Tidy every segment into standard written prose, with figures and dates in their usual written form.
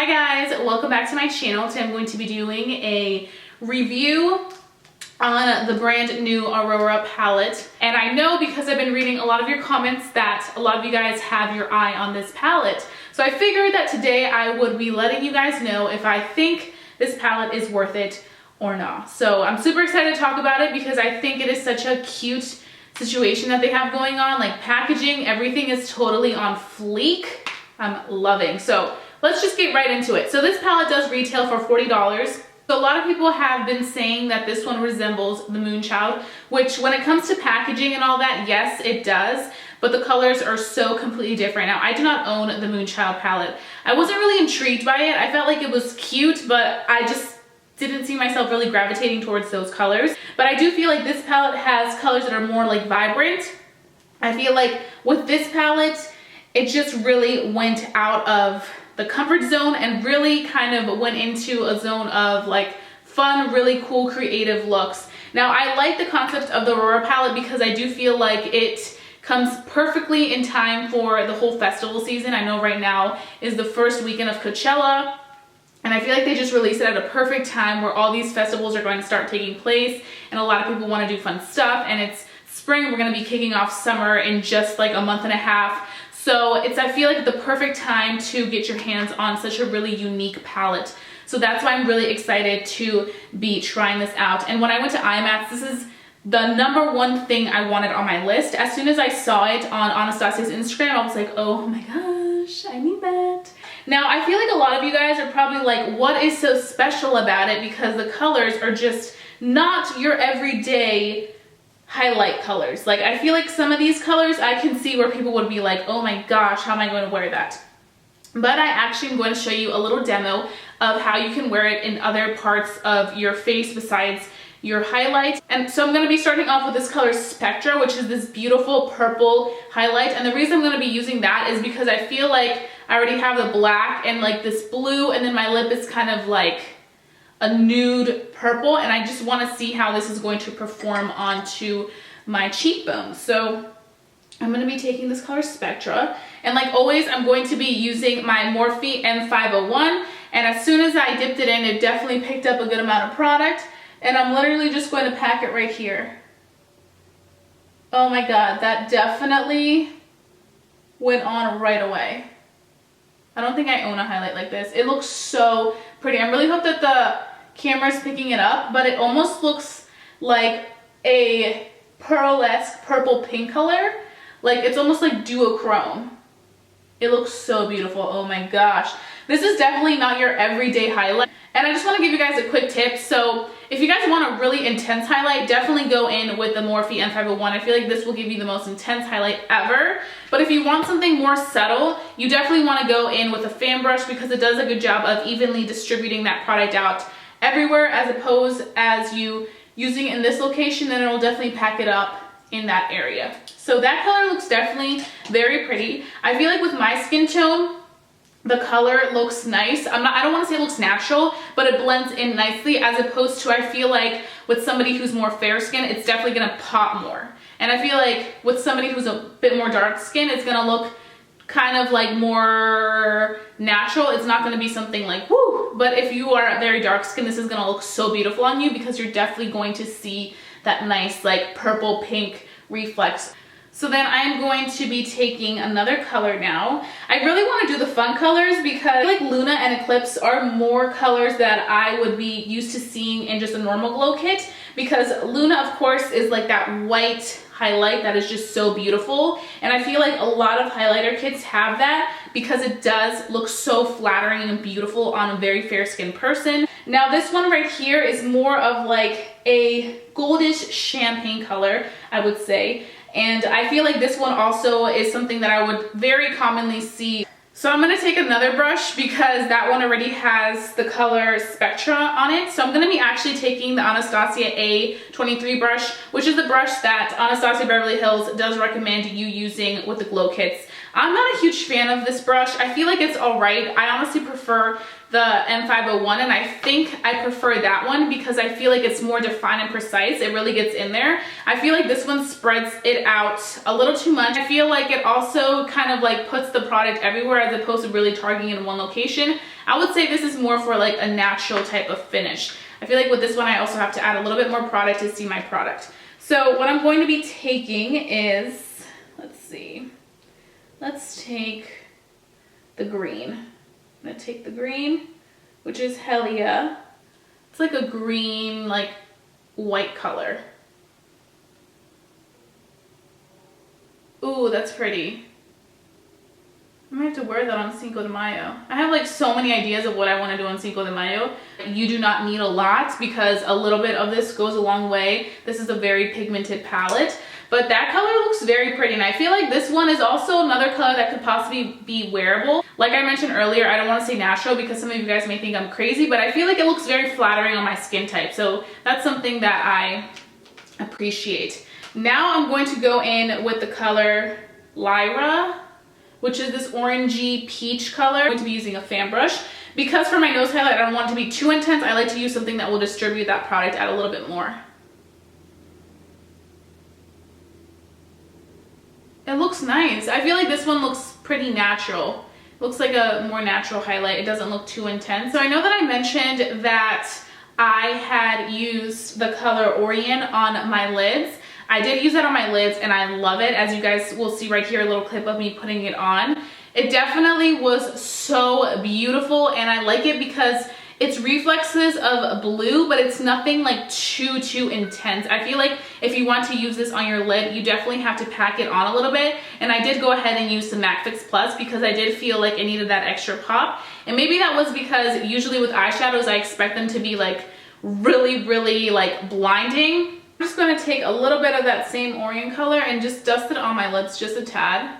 Hi guys, welcome back to my channel. Today I'm going to be doing a review on the brand new Aurora palette. And I know because I've been reading a lot of your comments that a lot of you guys have your eye on this palette. So I figured that today I would be letting you guys know if I think this palette is worth it or not. So I'm super excited to talk about it because I think it is such a cute situation that they have going on. Like packaging, everything is totally on fleek. I'm loving. So let's just get right into it. So this palette does retail for $40. So a lot of people have been saying that this one resembles the Moonchild, which when it comes to packaging and all that, yes, it does, but the colors are so completely different. Now, I do not own the Moonchild palette. I wasn't really intrigued by it. I felt like it was cute, but I just didn't see myself really gravitating towards those colors. But I do feel like this palette has colors that are more like vibrant. I feel like with this palette, it just really went out of the comfort zone and really kind of went into a zone of like fun, really cool, creative looks. Now, I like the concept of the Aurora palette because I do feel like it comes perfectly in time for the whole festival season. I know right now is the first weekend of Coachella, and I feel like they just released it at a perfect time where all these festivals are going to start taking place and a lot of people want to do fun stuff, and it's spring. We're going to be kicking off summer in just like a month and a half. So I feel like the perfect time to get your hands on such a really unique palette. So that's why I'm really excited to be trying this out. And when I went to IMATS, this is the #1 thing I wanted on my list. As soon as I saw it on Anastasia's Instagram, I was like, oh my gosh, I need that. Now, I feel like a lot of you guys are probably like, what is so special about it? Because the colors are just not your everyday highlight colors. Like, I feel like some of these colors I can see where people would be like, oh my gosh, how am I going to wear that? But I actually am going to show you a little demo of how you can wear it in other parts of your face besides your highlights. And so I'm going to be starting off with this color Spectral, which is this beautiful purple highlight. And the reason I'm going to be using that is because I feel like I already have the black and like this blue, and then my lip is kind of like a nude purple, and I just want to see how this is going to perform onto my cheekbones. So I'm going to be taking this color Spectra, and like always, I'm going to be using my Morphe M501, and as soon as I dipped it in, it definitely picked up a good amount of product, and I'm literally just going to pack it right here. Oh my god, that definitely went on right away. I don't think I own a highlight like this. It looks so pretty. I really hope that the camera's picking it up, but it almost looks like a pearlesque purple pink color. Like it's almost like duochrome. It looks so beautiful. Oh my gosh. This is definitely not your everyday highlight. And I just want to give you guys a quick tip. So if you guys want a really intense highlight, definitely go in with the Morphe M501. I feel like this will give you the most intense highlight ever. But if you want something more subtle, you definitely want to go in with a fan brush because it does a good job of evenly distributing that product out everywhere, as opposed as you using it in this location, then it'll definitely pack it up in that area. So that color looks definitely very pretty. I feel like with my skin tone, the color looks nice. I don't want to say it looks natural, but it blends in nicely, as opposed to I feel like with somebody who's more fair skin, it's definitely gonna pop more. And I feel like with somebody who's a bit more dark skin, it's gonna look kind of like more natural. It's not gonna be something like woo. But if you are very dark skin, this is gonna look so beautiful on you because you're definitely going to see that nice like purple pink reflex. So then I'm going to be taking another color now. I really want to do the fun colors because like Luna and Eclipse are more colors that I would be used to seeing in just a normal glow kit, because Luna of course is like that white highlight that is just so beautiful, and I feel like a lot of highlighter kits have that because it does look so flattering and beautiful on a very fair skinned person. Now this one right here is more of like a goldish champagne color, I would say. And I feel like this one also is something that I would very commonly see. So I'm going to take another brush because that one already has the color Spectra on it. So I'm going to be actually taking the Anastasia A23 brush, which is the brush that Anastasia Beverly Hills does recommend you using with the glow kits. I'm not a huge fan of this brush. I feel like it's alright. I honestly prefer the M501, and I think I prefer that one because I feel like it's more defined and precise. It really gets in there. I feel like this one spreads it out a little too much. I feel like it also kind of like puts the product everywhere as opposed to really targeting in one location. I would say this is more for like a natural type of finish. I feel like with this one, I also have to add a little bit more product to see my product. So what I'm going to be taking is, let's see, let's take the green. I'm gonna take the green, which is Helia. It's like a green, like white color. Ooh, that's pretty. I might have to wear that on Cinco de Mayo. I have like so many ideas of what I want to do on Cinco de Mayo. You do not need a lot because a little bit of this goes a long way. This is a very pigmented palette, but that color looks very pretty. And I feel like this one is also another color that could possibly be wearable. Like I mentioned earlier, I don't want to say natural because some of you guys may think I'm crazy, but I feel like it looks very flattering on my skin type. So that's something that I appreciate. Now I'm going to go in with the color Lyra, which is this orangey peach color. I'm going to be using a fan brush. Because for my nose highlight, I don't want it to be too intense. I like to use something that will distribute that product out a little bit more. It looks nice. I feel like this one looks pretty natural. It looks like a more natural highlight. It doesn't look too intense. So I know that I mentioned that I had used the color Orion on my lids. I did use that on my lids and I love it. As you guys will see right here, a little clip of me putting it on. It definitely was so beautiful and I like it because it's reflexes of blue, but it's nothing like too intense. I feel like if you want to use this on your lid, you definitely have to pack it on a little bit. And I did go ahead and use some MAC Fix Plus because I did feel like it needed that extra pop. And maybe that was because usually with eyeshadows, I expect them to be like really like blinding. I'm just going to take a little bit of that same Orion color and just dust it on my lips just a tad.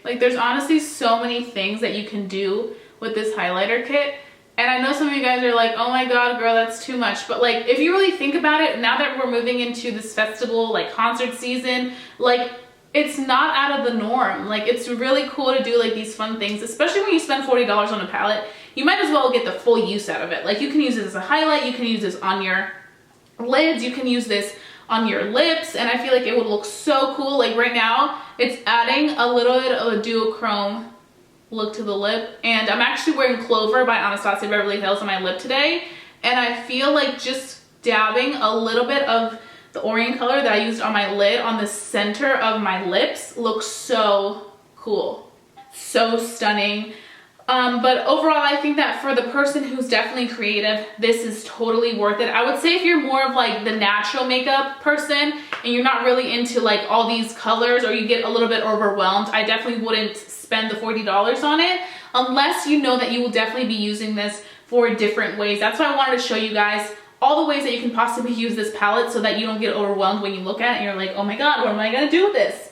Like there's honestly so many things that you can do with this highlighter kit. And I know some of you guys are like, oh my God, girl, that's too much. But like, if you really think about it, now that we're moving into this festival, like concert season, like it's not out of the norm. Like it's really cool to do like these fun things, especially when you spend $40 on a palette. You might as well get the full use out of it. Like you can use this as a highlight, you can use this on your lids, you can use this on your lips, and I feel like it would look so cool. Like right now, it's adding a little bit of a duochrome look to the lip, and I'm actually wearing Clover by Anastasia Beverly Hills on my lip today, and I feel like just dabbing a little bit of the Orion color that I used on my lid on the center of my lips looks so cool. So stunning. But overall, I think that for the person who's definitely creative, this is totally worth it. I would say if you're more of like the natural makeup person and you're not really into like all these colors or you get a little bit overwhelmed, I definitely wouldn't spend the $40 on it unless you know that you will definitely be using this for different ways. That's why I wanted to show you guys all the ways that you can possibly use this palette so that you don't get overwhelmed when you look at it and you're like, oh my God, what am I gonna do with this?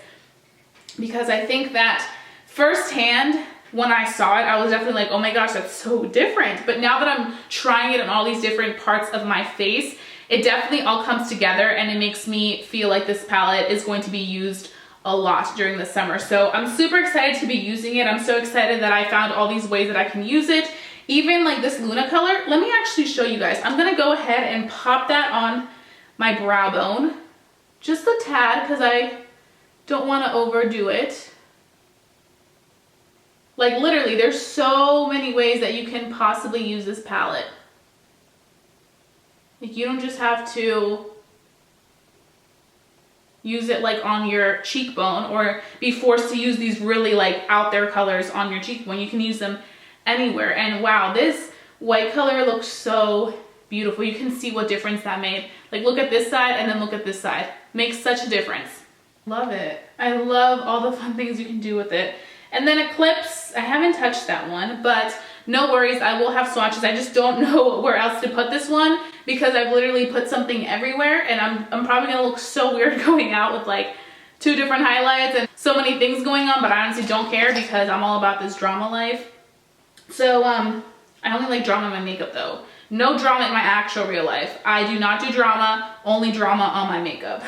Because I think that firsthand, when I saw it, I was definitely like, oh my gosh, that's so different. But now that I'm trying it on all these different parts of my face, it definitely all comes together and it makes me feel like this palette is going to be used a lot during the summer. So I'm super excited to be using it. I'm so excited that I found all these ways that I can use it. Even like this Luna color, let me actually show you guys. I'm gonna go ahead and pop that on my brow bone, just a tad, because I don't wanna overdo it. Like literally, there's so many ways that you can possibly use this palette. Like you don't just have to use it like on your cheekbone or be forced to use these really like out there colors on your cheekbone. You can use them anywhere. And wow, this white color looks so beautiful. You can see what difference that made. Like look at this side and then look at this side. Makes such a difference. Love it. I love all the fun things you can do with it. And then Eclipse, I haven't touched that one, but no worries, I will have swatches. I just don't know where else to put this one because I've literally put something everywhere and I'm probably gonna look so weird going out with like 2 different highlights and so many things going on, but I honestly don't care because I'm all about this drama life. So I only like drama in my makeup though. No drama in my actual real life. I do not do drama, only drama on my makeup.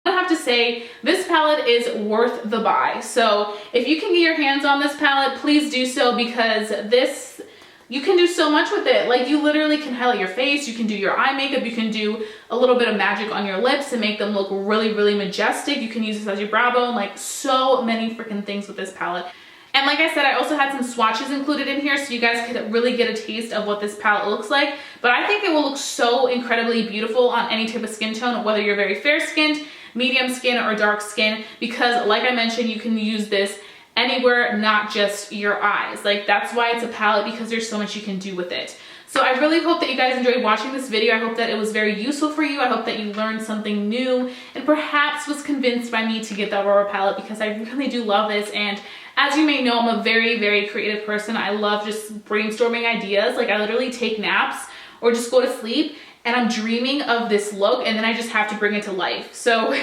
I have to say this palette is worth the buy. So if you can get your hands on this palette, please do so because this you can do so much with it. Like, you literally can highlight your face, you can do your eye makeup, you can do a little bit of magic on your lips and make them look really, really majestic. You can use this as your brow bone, like so many freaking things with this palette. And like I said, I also had some swatches included in here so you guys could really get a taste of what this palette looks like. But I think it will look so incredibly beautiful on any type of skin tone, whether you're very fair skinned, medium skin, or dark skin, because like I mentioned, you can use this anywhere, not just your eyes. Like, that's why it's a palette, because there's so much you can do with it. So I really hope that you guys enjoyed watching this video. I hope that it was very useful for you. I hope that you learned something new and perhaps was convinced by me to get the Aurora palette, because I really do love this. And as you may know, I'm a very, very creative person. I love just brainstorming ideas. Like, I literally take naps or just go to sleep and I'm dreaming of this look, and then I just have to bring it to life. So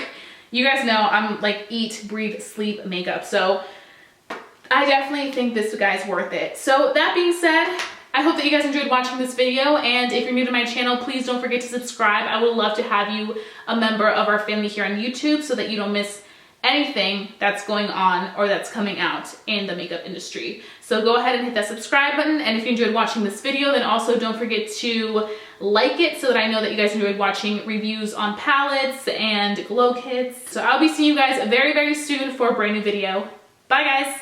you guys know I'm like eat, breathe, sleep makeup. So I definitely think this guy's worth it. So that being said, I hope that you guys enjoyed watching this video, and if you're new to my channel, please don't forget to subscribe. I would love to have you a member of our family here on YouTube so that you don't miss anything that's going on or that's coming out in the makeup industry. So go ahead and hit that subscribe button, and if you enjoyed watching this video, then also don't forget to like it so that I know that you guys enjoyed watching reviews on palettes and glow kits. So I'll be seeing you guys very, very soon for a brand new video. Bye guys!